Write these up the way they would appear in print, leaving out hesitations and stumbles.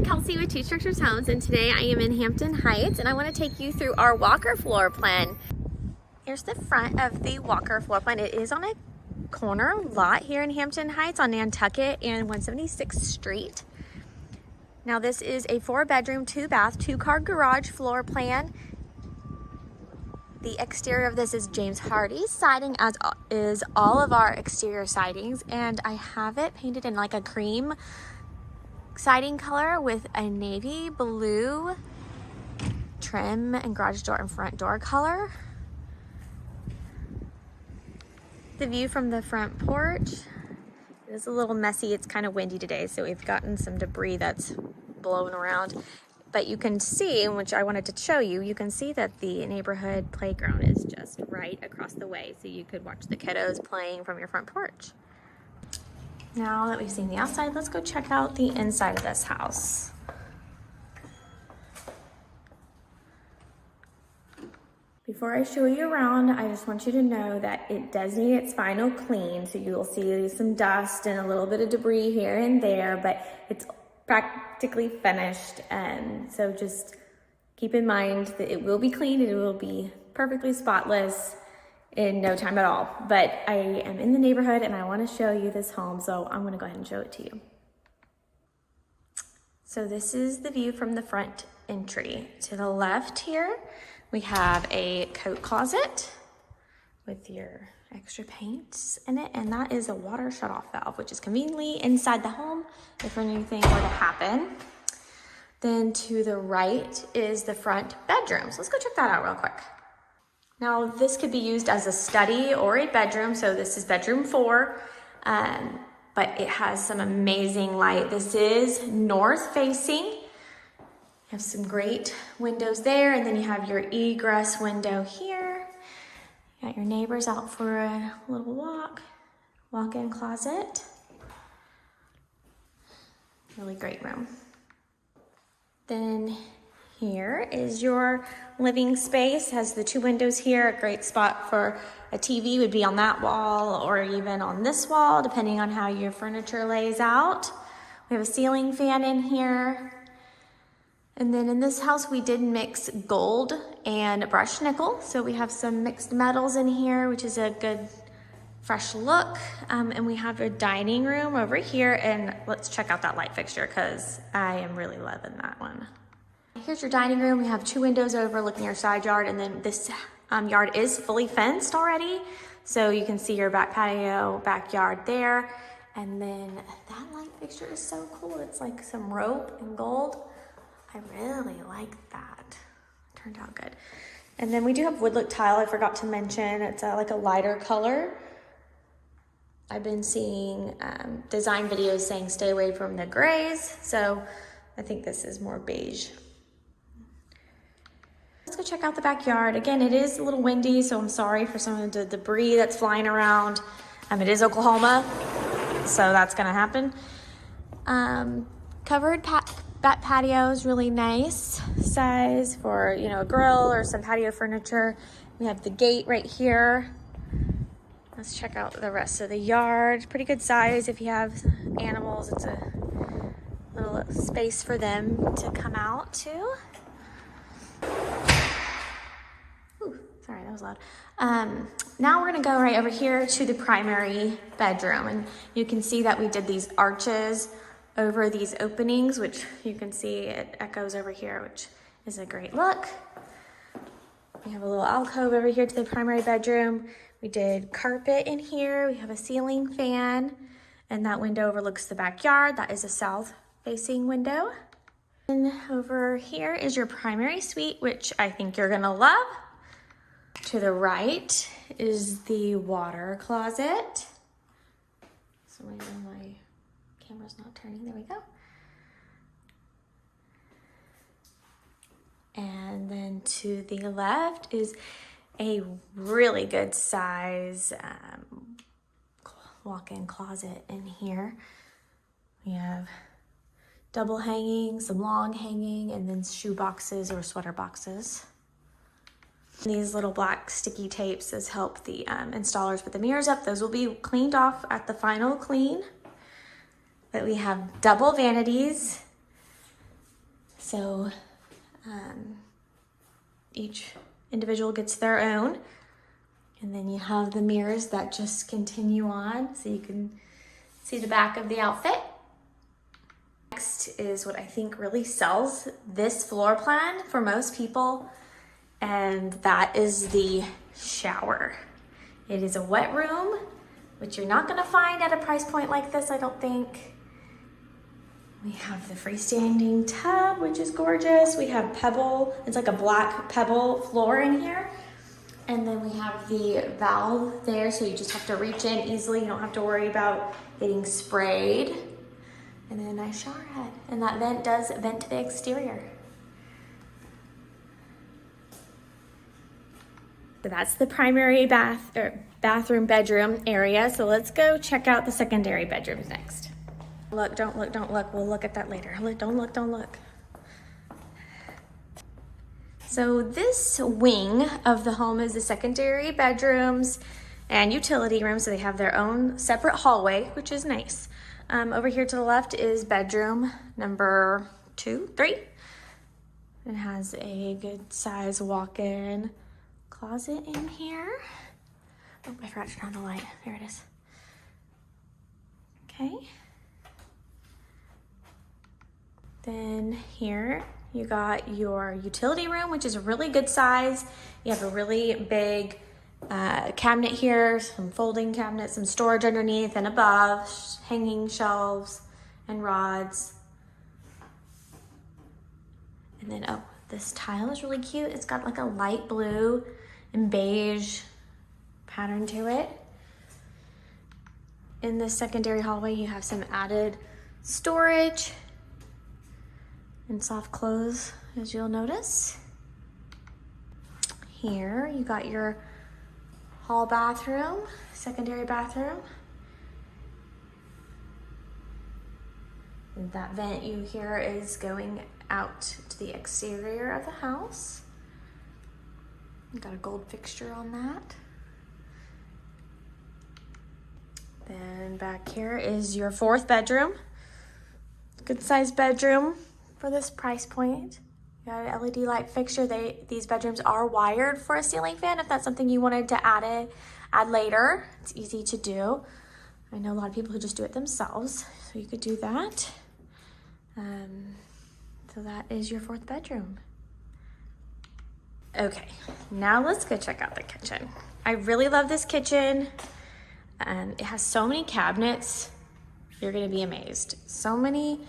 Kelsey with Two Structures Homes, and today I am in Hampton Heights and I want to take you through our Walker floor plan. Here's the front of the Walker floor plan. It is on a corner lot here in Hampton Heights on Nantucket and 176th Street. Now this is a 4-bedroom, 2-bath, 2-car garage floor plan. The exterior of this is James Hardie siding, as is all of our exterior sidings, and I have it painted in like a cream siding color with a navy blue trim and garage door and front door color. The view from the front porch is a little messy. It's kind of windy today, so we've gotten some debris that's blowing around. But you can see, which I wanted to show you, you can see that the neighborhood playground is just right across the way, so you could watch the kiddos playing from your front porch. Now that we've seen the outside, let's go check out the inside of this house. Before I show you around, I just want you to know that it does need its final clean, so you'll see some dust and a little bit of debris here and there, but it's practically finished, and so just keep in mind that it will be cleaned and it will be perfectly spotless in no time at all. But I am in the neighborhood and I want to show you this home, so I'm going to go ahead and show it to you. So this is the view from the front entry. To the left here we have a coat closet with your extra paints in it, and that is a water shutoff valve, which is conveniently inside the home if anything were to happen. Then to the right is the front bedroom. So let's go check that out real quick. Now this could be used as a study or a bedroom. So this is bedroom 4, but it has some amazing light. This is north facing. You have some great windows there, and then you have your egress window here. Got your neighbors out for a little walk-in closet. Really great room. Then here is your living space. Has the 2 windows here. A great spot for a TV would be on that wall or even on this wall, depending on how your furniture lays out. We have a ceiling fan in here. And then in this house, we did mix gold and brushed nickel. So we have some mixed metals in here, which is a good fresh look. And we have a dining room over here. And let's check out that light fixture because I am really loving that one. Here's your dining room. We have 2 windows overlooking your side yard. And then this yard is fully fenced already. So you can see your back patio, backyard there. And then that light fixture is so cool. It's like some rope and gold. I really like that. Turned out good. And then we do have wood look tile. I forgot to mention it's like a lighter color. I've been seeing design videos saying stay away from the grays, so I think this is more beige. Let's go check out the backyard. Again, it is a little windy, so I'm sorry for some of the debris that's flying around. It is Oklahoma, so that's gonna happen. Covered back patio is really nice size for, a grill or some patio furniture. We have the gate right here. Let's check out the rest of the yard. Pretty good size if you have animals. It's a little space for them to come out to. Ooh, sorry, that was loud. Now we're gonna go right over here to the primary bedroom, and you can see that we did these arches over these openings, which you can see it echoes over here, which is a great look. We have a little alcove over here to the primary bedroom. We did carpet in here. We have a ceiling fan, and that window overlooks the backyard. That is a south facing window. And over here is your primary suite, which I think you're gonna love. To the right is the water closet. So maybe my camera's not turning. There we go. And then to the left is a really good size walk-in closet in here. We have double hanging, some long hanging, and then shoe boxes or sweater boxes. These little black sticky tapes has helped the installers put the mirrors up. Those will be cleaned off at the final clean. But we have double vanities, So each individual gets their own. And then you have the mirrors that just continue on so you can see the back of the outfit. Next is what I think really sells this floor plan for most people, and that is the shower. It is a wet room, which you're not gonna find at a price point like this, I don't think. We have the freestanding tub, which is gorgeous. We have pebble, it's like a black pebble floor in here. And then we have the valve there, so you just have to reach in easily. You don't have to worry about getting sprayed. And then a nice shower head. And that vent does vent to the exterior. So that's the primary bathroom bedroom area. So let's go check out the secondary bedrooms next. Look, don't look, don't look. We'll look at that later. Look, don't look, don't look. So this wing of the home is the secondary bedrooms and utility rooms. So they have their own separate hallway, which is nice. Over here to the left is bedroom number 2, 3. It has a good size walk-in closet in here. Oh, I forgot to turn on the light. There it is. Okay. Then here you got your utility room, which is a really good size. You have a really big cabinet here, some folding cabinets, some storage underneath and above, hanging shelves and rods. And then, oh, this tile is really cute. It's got like a light blue and beige pattern to it. In the secondary hallway, you have some added storage and soft clothes, as you'll notice. Here, you got your hall bathroom, secondary bathroom. And that vent you hear is going out to the exterior of the house. You got a gold fixture on that. Then back here is your 4th bedroom. Good sized bedroom for this price point. You got an LED light fixture. These bedrooms are wired for a ceiling fan if that's something you wanted to add later. It's easy to do. I know a lot of people who just do it themselves, so you could do that. So that is your 4th bedroom. Okay, now let's go check out the kitchen. I really love this kitchen. It has so many cabinets. You're gonna be amazed. So many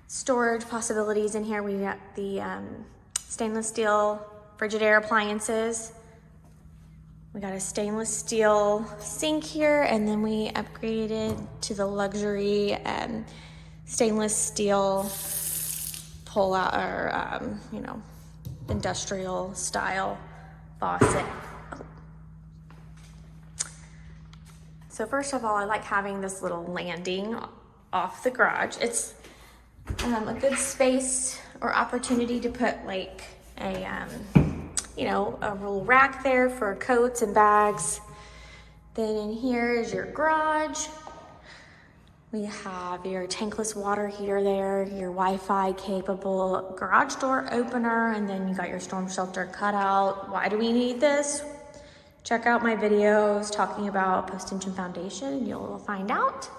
storage possibilities in here. We got the stainless steel Frigidaire appliances. We got a stainless steel sink here, and then we upgraded to the luxury stainless steel pull-out or industrial style faucet. So first of all, I like having this little landing off the garage. It's a good space or opportunity to put like a little rack there for coats and bags. Then in here is your garage. We have your tankless water heater there, your Wi-Fi capable garage door opener, and then you got your storm shelter cutout. Why do we need this? Check out my videos talking about post-tension foundation and you'll find out.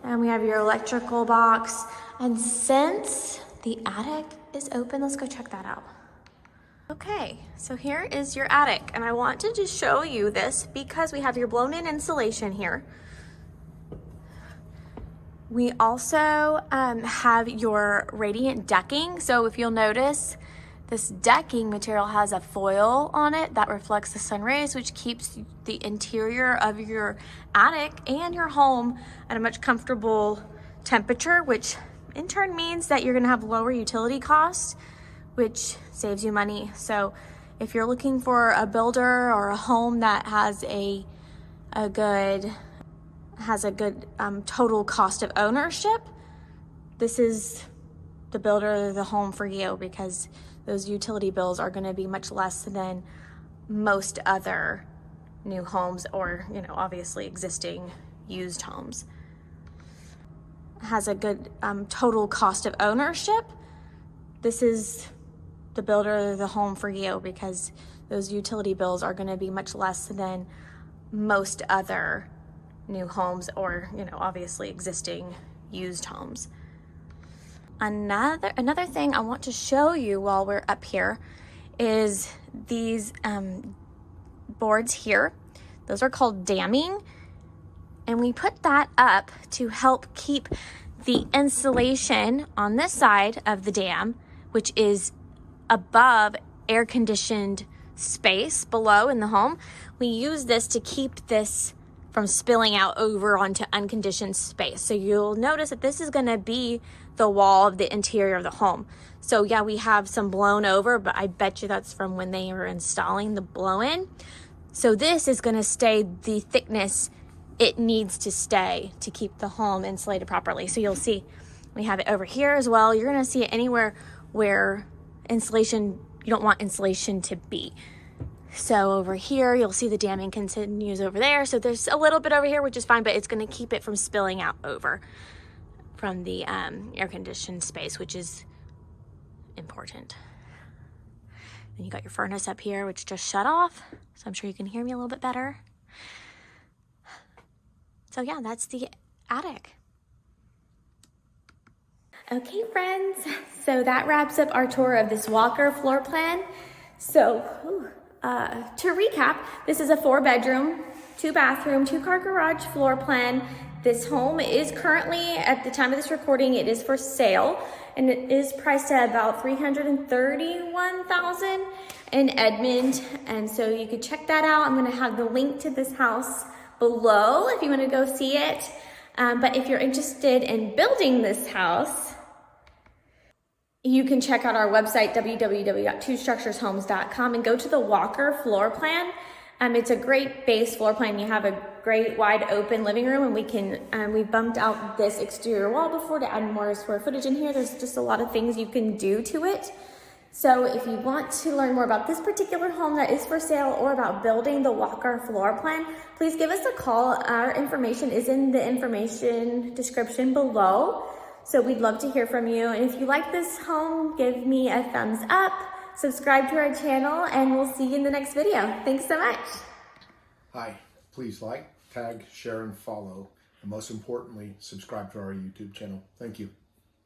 And we have your electrical box. And since the attic is open, let's go check that out. Okay, so here is your attic. And I want to just show you this because we have your blown-in insulation here. We also have your radiant decking. So if you'll notice, this decking material has a foil on it that reflects the sun rays, which keeps the interior of your attic and your home at a much comfortable temperature, which in turn means that you're gonna have lower utility costs, which saves you money. So if you're looking for a builder or a home that has a good total cost of ownership, this is the builder, the home for you, because those utility bills are going to be much less than most other new homes or, obviously existing used homes. Has a good total cost of ownership. this is the builder of the home for you, because those utility bills are going to be much less than most other new homes, or, you know, obviously existing used homes. Another thing I want to show you while we're up here is these boards here. Those are called damming, and we put that up to help keep the insulation on this side of the dam, which is above air-conditioned space below in the home. We use this to keep this from spilling out over onto unconditioned space. So you'll notice that this is going to be the wall of the interior of the home. So yeah, we have some blown over, but I bet you that's from when they were installing the blow-in. So this is going to stay the thickness it needs to stay to keep the home insulated properly. So you'll see we have it over here as well. You're going to see it anywhere where insulation, you don't want insulation to be. So over here, you'll see the damming continues over there. So there's a little bit over here, which is fine, but it's going to keep it from spilling out over from the air-conditioned space, which is important. Then you got your furnace up here, which just shut off. So I'm sure you can hear me a little bit better. So yeah, that's the attic. Okay, friends, so that wraps up our tour of this Walker floor plan. So to recap, this is a 4-bedroom, 2-bathroom, 2-car garage floor plan. This home is currently, at the time of this recording, it is for sale, and it is priced at about $331,000 in Edmond. And so you could check that out. I'm gonna have the link to this house below if you want to go see it. But if you're interested in building this house, you can check out our website, www.twostructureshomes.com, and go to the Walker floor plan. It's a great base floor plan. You have a great wide open living room, and we bumped out this exterior wall before to add more square footage in here. There's just a lot of things you can do to it. So if you want to learn more about this particular home that is for sale, or about building the Walker floor plan, please give us a call. Our information is in the information description below. So we'd love to hear from you. And if you like this home, give me a thumbs up, subscribe to our channel, and we'll see you in the next video. Thanks so much. Hi, please like, tag, share, and follow. And most importantly, subscribe to our YouTube channel. Thank you.